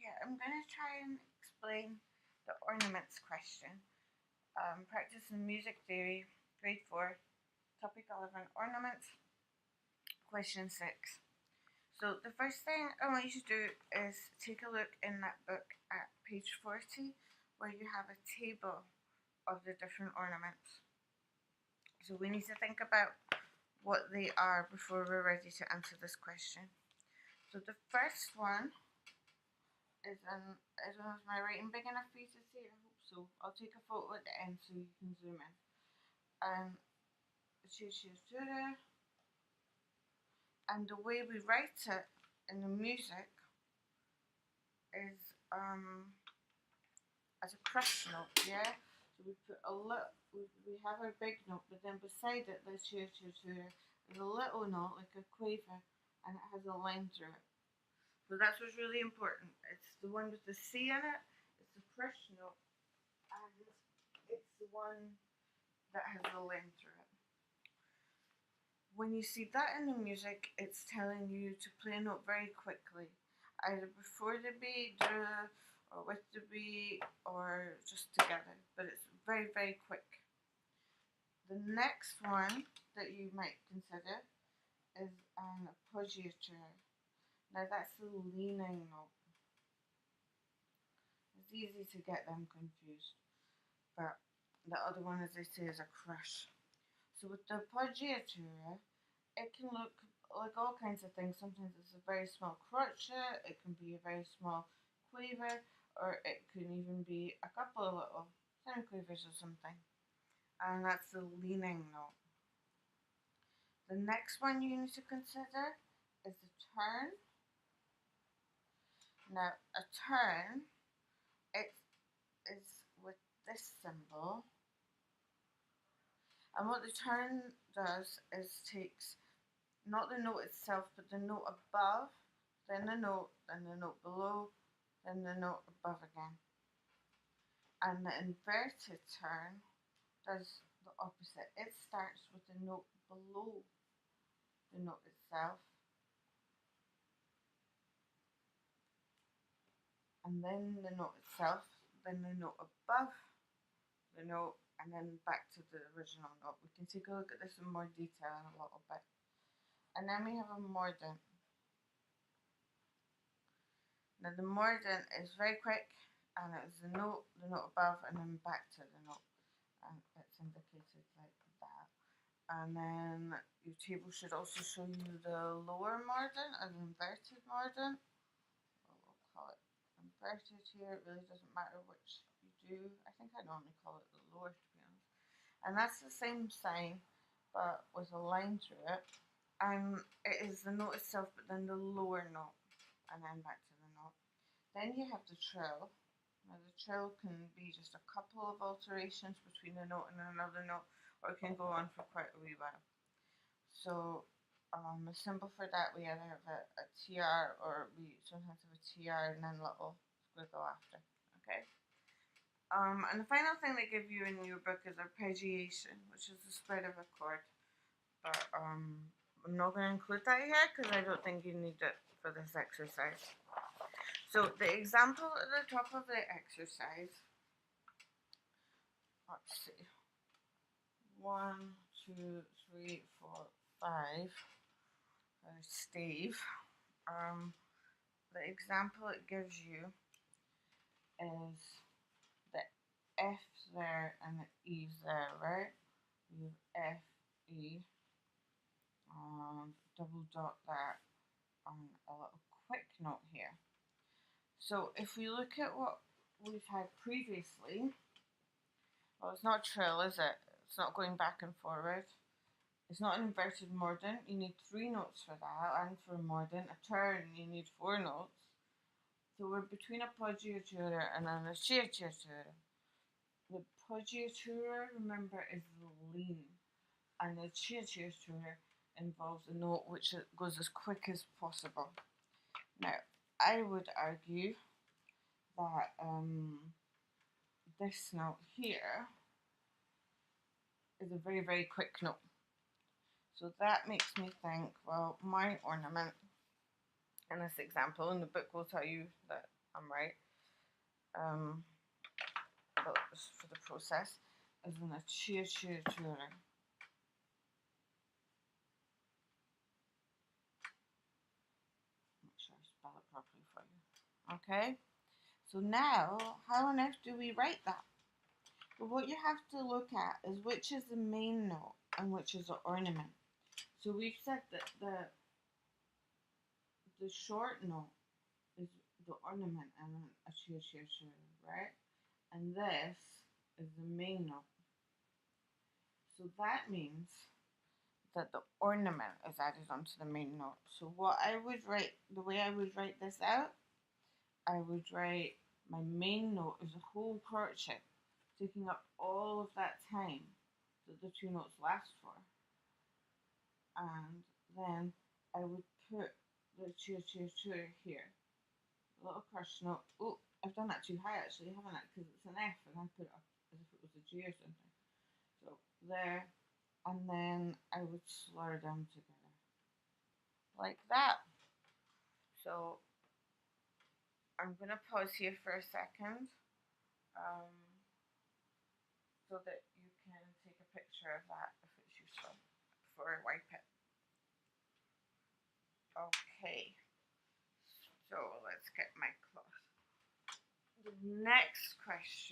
Yeah, I'm going to try and explain the ornaments question. Practice in music theory, grade 4, topic 11, ornaments, question 6. So the first thing I want you to do is take a look in that book at page 40 where you have a table of the different ornaments. So we need to think about what they are before we're ready to answer this question. So the first one is I don't know, is my writing big enough for you to see? I hope so. I'll take a photo at the end so you can zoom in. And the way we write it in the music is as a crush note, yeah? So we put a little, we have our big note, but then beside it, there's a little note, like a quaver, and it has a line through it. So that's what's really important. It's the one with the C in it, it's the crush note, and it's the one that has the line through it. When you see that in the music, it's telling you to play a note very quickly, either before the beat, or with the beat, or just together, but it's very, very quick. The next one that you might consider is an arpeggiature. Now that's the leaning note. It's easy to get them confused, but the other one, as I say, is a crush. So with the arpeggiature, it can look like all kinds of things. Sometimes it's a very small crotchet, it can be a very small quaver, or it can even be a couple of little semiquavers or something. And that's the leaning note. The next one you need to consider is the turn. Now, a turn, it is with this symbol. And what the turn does is takes not the note itself, but the note above, then the note below, then the note above again. And the inverted turn does the opposite. It starts with the note below the note itself, and then the note itself, then the note above the note, and then back to the original note. We can take a look at this in more detail in a little bit. And then we have a mordant. Now the mordant is very quick, and it's the note above, and then back to the note, and it's indicated like that. And then your table should also show you the lower mordant, an inverted mordant. We'll call it inverted here. It really doesn't matter which you do. I think I normally call it the lower, to be honest. And that's the same sign, but with a line through it. And it is the note itself, but then the lower note, and then back to the note. Then you have the trill. Now the trill can be just a couple of alterations between a note and another note, or it can go on for quite a wee while. So a symbol for that, we either have a TR, or we sometimes have a TR and then a little squiggle after. Okay. And the final thing they give you in your book is arpeggiation, which is the spread of a chord. But I'm not going to include that here because I don't think you need it for this exercise. So the example at the top of the exercise, let's see, 1, 2, 3, 4, 5, Steve. The example it gives you is the F there and the E's there, right? You have F, E, double dot that, and a little quick note here. So if we look at what we've had previously, well, it's not trill, is it? It's not going back and forward. It's not an inverted mordant. You need 3 notes for that, and for a mordant, a turn, you need 4 notes. So we're between a poggiatura and an arpeggiatura. The poggiatura, remember, is the lean, and the arpeggiatura involves a note which goes as quick as possible. Now, I would argue that this note here is a very, very quick note. So that makes me think, well, my ornament in this example, and the book will tell you that I'm right. But for the process is in a cheer. Make sure I spell it properly for you. Okay. So now, how on earth do we write that? Well, what you have to look at is which is the main note and which is the ornament. So we've said that the short note is the ornament and a cheer, right? And this is the main note. So that means that the ornament is added onto the main note. So what I would write, the way I would write this out, I would write my main note is a whole crotchet, taking up all of that time that the two notes last for. And then I would put the cheer here. A little crush note. Oh, I've done that too high actually, haven't I? Because it's an F and I put it up as if it was a G or something. So there, and then I would slur them together like that. So I'm gonna pause here for a second, so that you can take a picture of that if it's useful before I wipe it. Okay, so let's get my cloth. The next question